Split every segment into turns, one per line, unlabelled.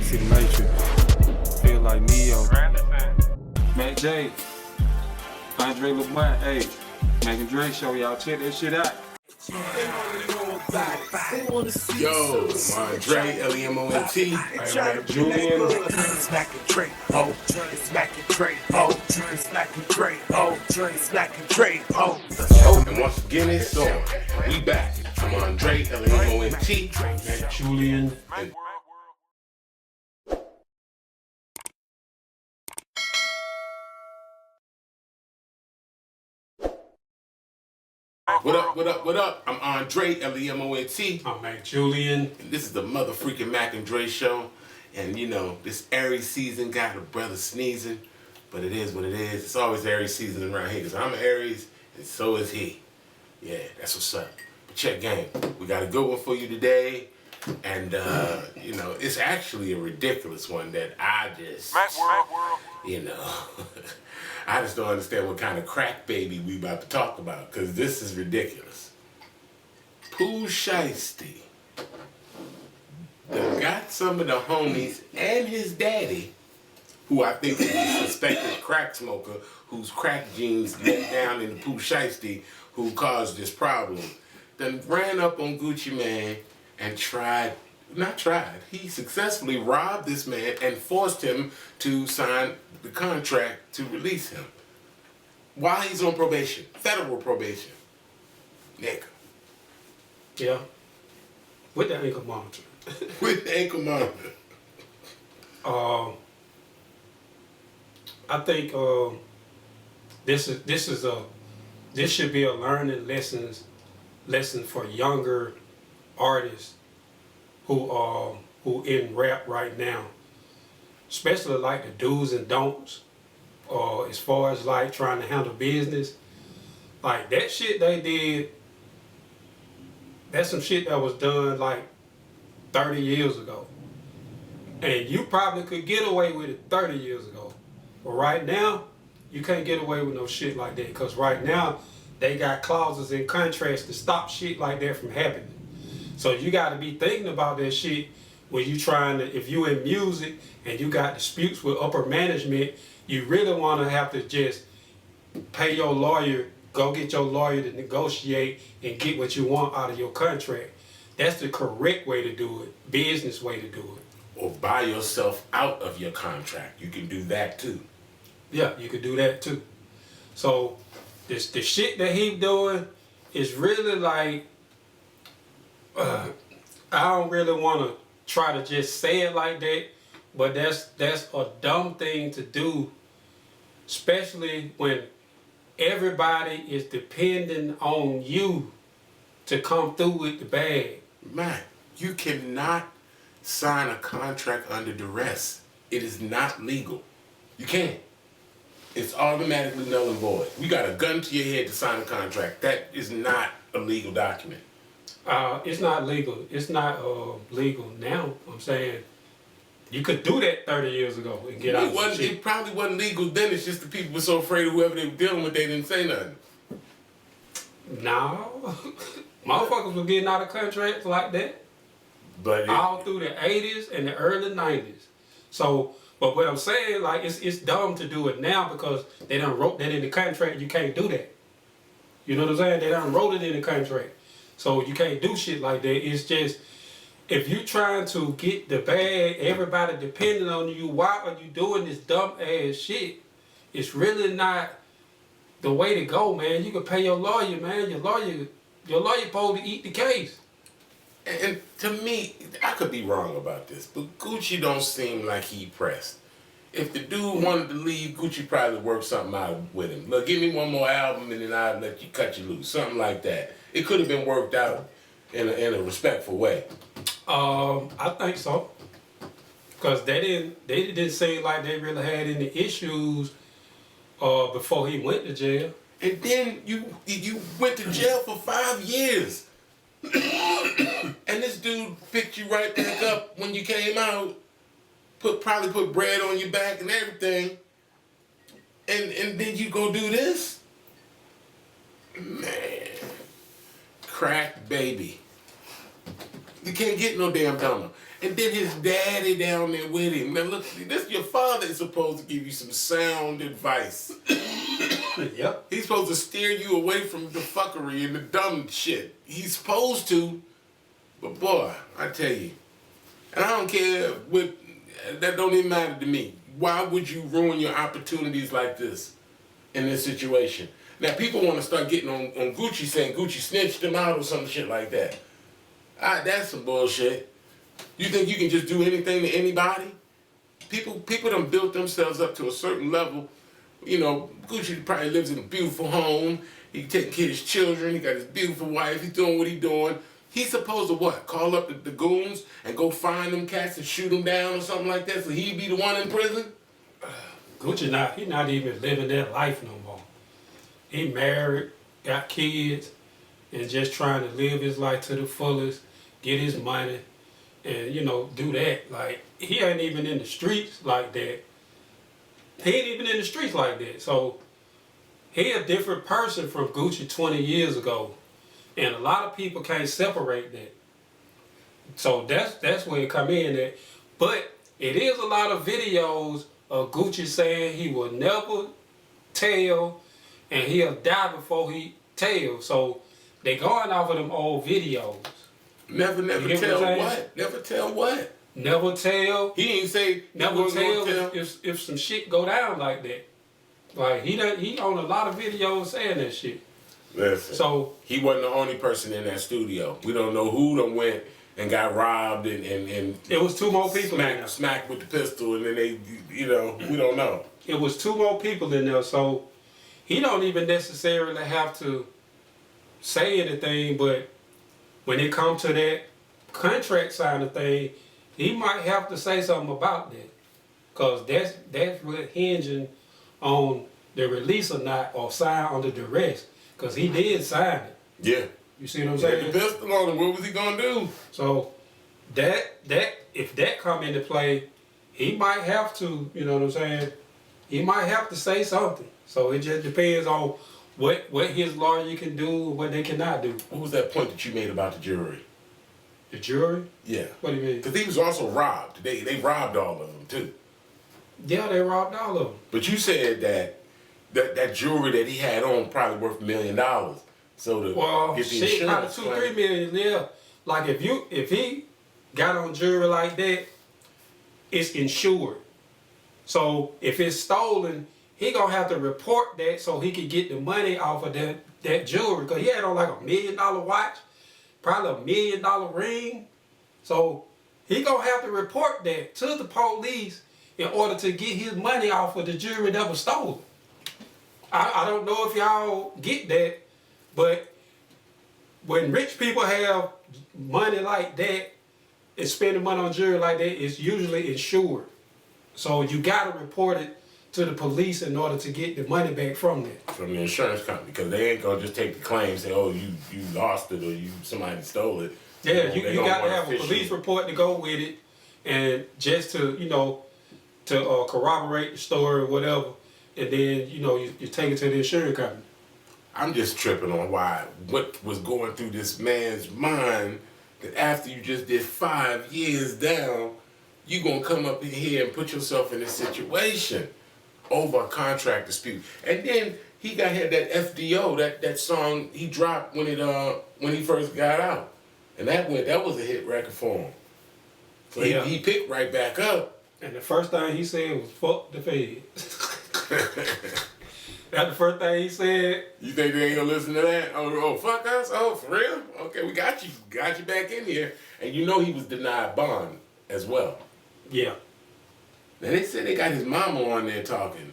See the Matrix. Feel like Neo. Mac J. Andre LeBlanc. Hey. Mac and Dre show. Y'all check that shit out.
Yo, Andre, L-E-M-O-N-T,
Julian. Smacking Dre, oh, smacking Dre, oh, smacking Dre, oh, smacking Dre, oh.
And once again, it's on. We back. I'm Andre, L-E-M-O-N-T,
Julian.
and what up? I'm Andre, L-E-M-O-N-T.
I'm Mac Julian.
And this is the motherfreaking Mac and Dre show. And you know, this Aries season got a brother sneezing, but it is what it is. It's always Aries season around here because I'm an Aries and so is he. Yeah, that's what's up. But check game. We got a good one for you today. And you know, it's actually a ridiculous one that I just, you know, I just don't understand what kind of crack baby we about to talk about because this is ridiculous. Pooh Shiesty got some of the homies and his daddy, who I think is a suspected crack smoker, whose crack genes let down into Pooh Shiesty, who caused this problem, then ran up on Gucci Mane and he successfully robbed this man and forced him to sign the contract to release him while he's on probation, federal probation. Nigga.
Yeah. With the ankle monitor.
With the ankle monitor.
I think this should be a learning lesson for younger artists who in rap right now, especially like the do's and don'ts, as far as like trying to handle business. Like that shit they did, that's some shit that was done like 30 years ago. And you probably could get away with it 30 years ago. But right now, you can't get away with no shit like that. Because right now, they got clauses in contracts to stop shit like that from happening. So you got to be thinking about that shit when you trying to, if you in music and you got disputes with upper management, you really want to have to just pay your lawyer, go get your lawyer to negotiate and get what you want out of your contract. That's the correct way to do it, business way to do it.
Or buy yourself out of your contract. You can do that too.
Yeah, you could do that too. So the shit that he doing is really like, I don't really want to try to just say it like that, but that's a dumb thing to do, especially when everybody is depending on you to come through with the bag.
Man, you cannot sign a contract under duress. It is not legal. You can't. It's automatically null and void. You got a gun to your head to sign a contract. That is not a legal document.
It's not legal. It's not legal now. I'm saying you could do that 30 years ago and get out of the shit.
It probably wasn't legal then. It's just the people were so afraid of whoever they were dealing with, they didn't say nothing.
No. Motherfuckers were getting out of contracts like that.
But
all through the 80s and the early 90s. So, but what I'm saying, like, it's dumb to do it now because they done wrote that in the contract. You can't do that. You know what I'm saying? They done wrote it in the contract. So you can't do shit like that. It's just, if you trying to get the bag, everybody depending on you, why are you doing this dumb ass shit? It's really not the way to go, man. You can pay your lawyer, man. Your lawyer supposed to eat the case.
And to me, I could be wrong about this, but Gucci don't seem like he pressed. If the dude wanted to leave, Gucci probably worked something out with him. Look, give me one more album and then I'll let you cut you loose. Something like that. It could have been worked out in a respectful way.
I think so. Because they didn't seem like they really had any issues before he went to jail.
And then you went to jail for 5 years. And this dude picked you right back up when you came out, probably put bread on your back and everything, and then you go do this? Man, crack baby. You can't get no damn dumber. And then his daddy down there with him. Now look, this your father is supposed to give you some sound advice.
Yep.
He's supposed to steer you away from the fuckery and the dumb shit. He's supposed to. But boy, I tell you, and I don't care what, that don't even matter to me. Why would you ruin your opportunities like this in this situation? Now people want to start getting on Gucci saying Gucci snitched him out or some shit like that. That's some bullshit. You think you can just do anything to anybody? People done built themselves up to a certain level. You know, Gucci probably lives in a beautiful home. He taking care of his children. He got his beautiful wife. He's doing what he's doing. He's supposed to what? Call up the goons and go find them cats and shoot them down or something like that so he'd be the one in prison?
Gucci he not even living that life no more. He married, got kids, and just trying to live his life to the fullest, get his money, and, you know, do that. Like, he ain't even in the streets like that. He ain't even in the streets like that. So, he a different person from Gucci 20 years ago. And a lot of people can't separate that. So, that's where it come in at. But, it is a lot of videos of Gucci saying he will never tell, and he'll die before he tells. So, they going off of them old videos.
Never tell what? Never tell what?
Never tell.
He didn't say
Never tell if some shit go down like that. Like he on a lot of videos saying that shit.
Listen. So he wasn't the only person in that studio. We don't know who done went and got robbed and
it was two more people
smacked with the pistol and then they, you know, we don't know.
It was two more people in there, so he don't even necessarily have to say anything, but when it comes to that contract signing thing, he might have to say something about that. Because that's what hinging on the release or not, or sign under duress. Because he did sign it.
Yeah.
You see what I'm saying?
The pistol on him, what was he going to do?
So, if that come into play, he might have to, you know what I'm saying? He might have to say something. So it just depends on what his lawyer can do and what they cannot do.
What was that point that you made about the jury?
The jury?
Yeah.
What do you mean?
Because he was also robbed. They robbed all of them too.
Yeah, they robbed all of them.
But you said that jewelry that he had on probably worth $1 million. So to get the insurance,
probably $2-3 million. Yeah. Like if he got on jewelry like that, it's insured. So if it's stolen, he gonna have to report that so he could get the money off of that jewelry. Because he had on like $1 million watch, probably $1 million ring. So he gonna have to report that to the police in order to get his money off of the jewelry that was stolen. I don't know if y'all get that, but when rich people have money like that and spending money on jewelry like that, it's usually insured. So you gotta report it to the police in order to get the money back from that.
From the insurance company, because they ain't gonna just take the claim and say, oh, you lost it or somebody stole it.
Yeah, you gotta have a police report to go with it, and just to, you know, to corroborate the story or whatever, and then, you know, you take it to the insurance company.
I'm just tripping on what was going through this man's mind that after you just did 5 years down, you gonna come up in here and put yourself in this situation over a contract dispute. And then he had that FDO, that song he dropped when he first got out. And that was a hit record for him. So yeah. he picked right back up.
And the first thing he said was, fuck the feds. That's the first thing he said.
You think they ain't gonna listen to that? Oh, fuck us? Oh, for real? Okay, we got you back in here. And you know he was denied bond as well.
Yeah.
Now they said they got his mama on there talking.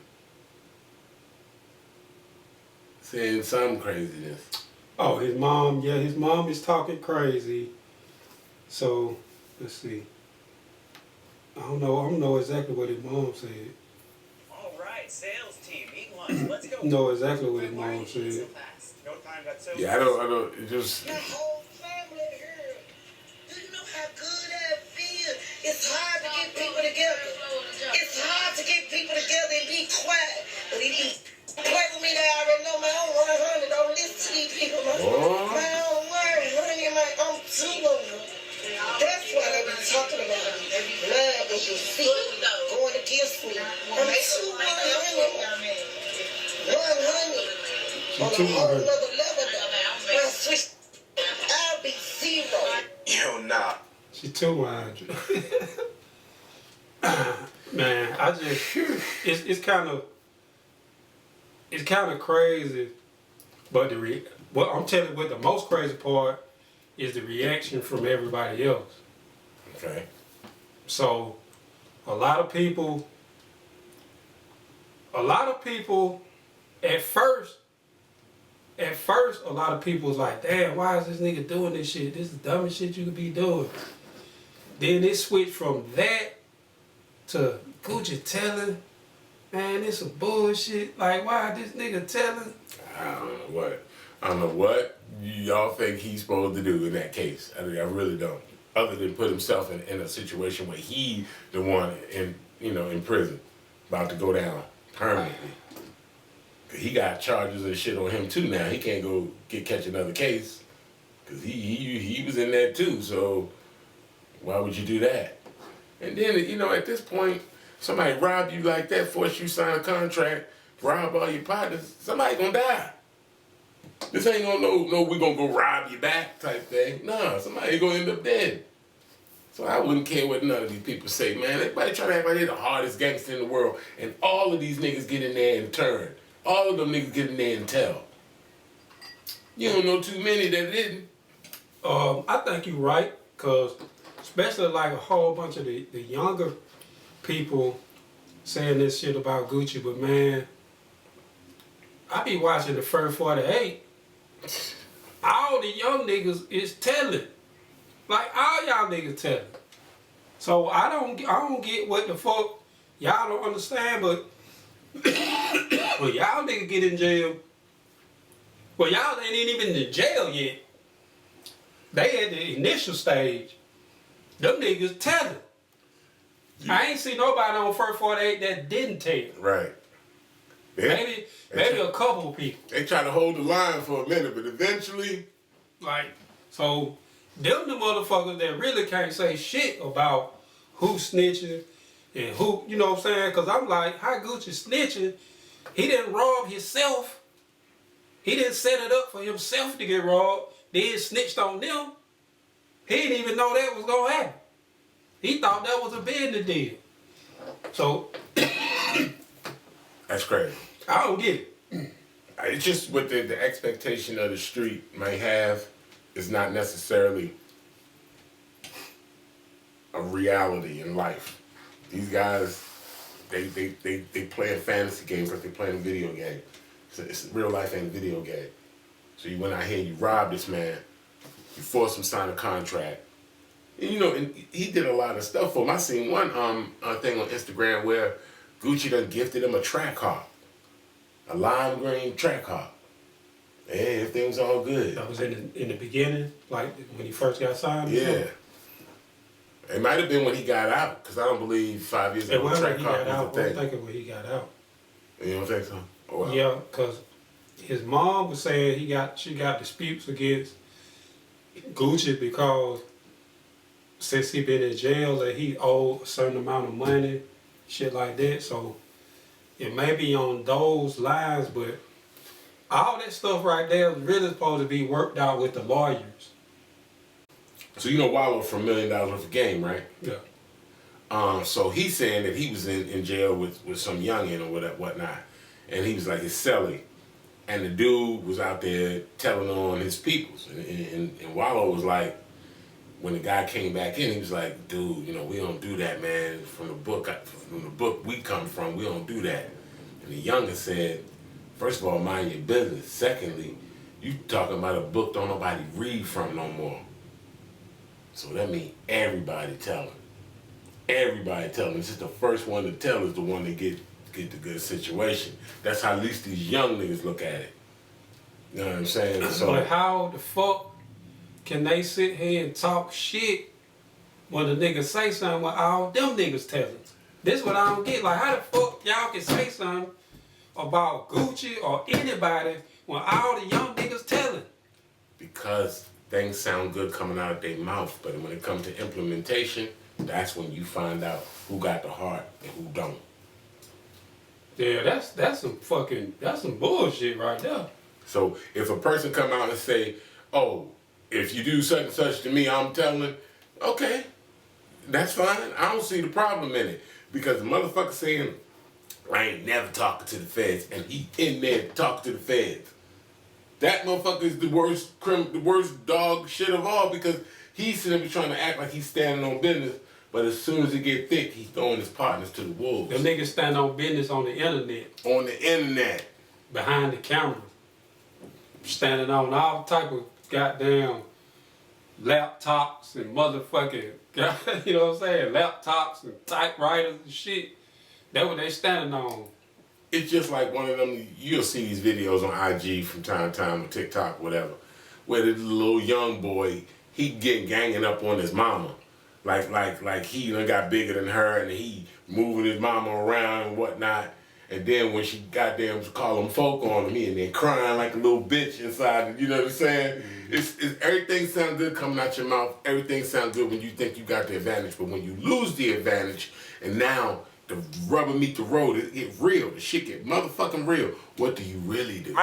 Saying some craziness.
Oh, his mom is talking crazy. So, let's see. I don't know exactly what his mom said.
All right, sales team, eat lunch. Let's go.
Know exactly what his mom said.
No time got so
Yeah, I don't, it just...
Your whole family here. Do you know how good that feels? It's hard to get people together. It's hard to get people together and be quiet. But if you play with me, I already know my own word, honey. Don't listen to these people. My own word, honey. I'm too old. That's what I be talking about. see going against me. I'm 100. On a whole nother level though. When I switch, I'll be 0.
Yo, nah.
She 200. Man, I just it's kind of crazy, but what I'm telling you, what the most crazy part is the reaction from everybody else.
Okay.
So a lot of people at first a lot of people was like, damn, why is this nigga doing this shit? This is the dumbest shit you could be doing. Then it switched from that to Gucci telling, man, this some bullshit. Like, why this nigga telling?
I don't know what y'all think he's supposed to do in that case. I really don't. Other than put himself in a situation where he the one in prison, about to go down permanently. He got charges and shit on him too now. He can't go catch another case because he was in there too. So why would you do that? And then at this point, somebody rob you like that, force you sign a contract, rob all your partners, somebody gonna die. This ain't gonna no we gonna go rob you back type thing. Nah, somebody gonna end up dead. So I wouldn't care what none of these people say, man. Everybody try to act like they're the hardest gangster in the world, and all of these niggas get in there and turn. All of them niggas get in there and tell. You don't know too many that didn't.
I think you're right, cause especially like a whole bunch of the younger people saying this shit about Gucci, but man, I be watching the first 48. All the young niggas is telling. Like all y'all niggas telling. So I don't get what the fuck y'all don't understand, but when y'all niggas get in jail, well y'all ain't even in jail yet. They at the initial stage. Them niggas telling. I ain't seen nobody on first 48 that didn't tell.
Right.
Maybe a couple of people.
They try to hold the line for a minute, but eventually,
like, so them the motherfuckers that really can't say shit about who snitching and who, you know what I'm saying? Because I'm like, how Gucci snitching? He didn't rob himself. He didn't set it up for himself to get robbed. Then snitched on them. He didn't even know that was going to happen. He thought that was a business deal. So,
that's crazy.
I don't get it.
It's just what the expectation of the street may have is not necessarily a reality in life. These guys, they play a fantasy game because they playing a video game. It's real life ain't a video game. So you went out here and you robbed this man, you forced him to sign a contract. And, and he did a lot of stuff for him. I seen one thing on Instagram where Gucci done gifted him a track hawk. A lime green track hawk. And everything was all good.
That was in the beginning, like when he first got signed?
Yeah. It might have been when he got out, because I don't believe 5 years ago track hawk was a thing.
I'm thinking when he got out.
You don't think so? Oh, wow.
Yeah, because his mom was saying she got disputes against Gucci because since he been in jail that he owed a certain amount of money, shit like that. So it may be on those lines, but all that stuff right there is really supposed to be worked out with the lawyers.
So you know Wallow from $1 Million Worth of Game, right?
Yeah.
So he's saying that he was in jail with some youngin or whatnot, and he was like his cellie, and the dude was out there telling on his peoples, and Wallow was like, when the guy came back in, he was like, dude, we don't do that, man. From the book we come from, we don't do that. And the youngin said, first of all, mind your business. Secondly, you talking about a book don't nobody read from no more. So that means everybody telling. Everybody telling. It's just the first one to tell is the one that get the good situation. That's how at least these young niggas look at it. You know what I'm saying? So,
but how the fuck can they sit here and talk shit when the niggas say something when all them niggas telling? This is what I don't get. Like, how the fuck y'all can say something about Gucci or anybody when all the young niggas telling?
Because things sound good coming out of their mouth, but when it comes to implementation, That's when you find out who got the heart and who don't.
Yeah, that's some bullshit right there.
So if a person come out and say, oh, if you do such and such to me, I'm telling, okay, that's fine. I don't see the problem in it. Because the motherfucker saying, I ain't never talking to the feds, and he in there talking to the feds. That motherfucker is the worst dog shit of all, because he's sitting trying to act like he's standing on business, but as soon as it get thick, he's throwing his partners to the wolves.
Them niggas stand on business on the internet.
On the internet.
Behind the camera. Standing on all type of goddamn laptops and motherfucking, you know what I'm saying? Laptops and typewriters and shit. That's what they standing on.
It's just like one of them, you'll see these videos on IG from time to time, or TikTok, whatever, where the little young boy, he ganging up on his mama. Like he done got bigger than her and he moving his mama around and whatnot. And then when she goddamn call him folk on him, he and then crying like a little bitch inside, you know what I'm saying? Mm-hmm. It's everything sounds good coming out your mouth. Everything sounds good when you think you got the advantage. But when you lose the advantage and now the rubber meet the road, it get real. The shit get motherfucking real. What do you really do?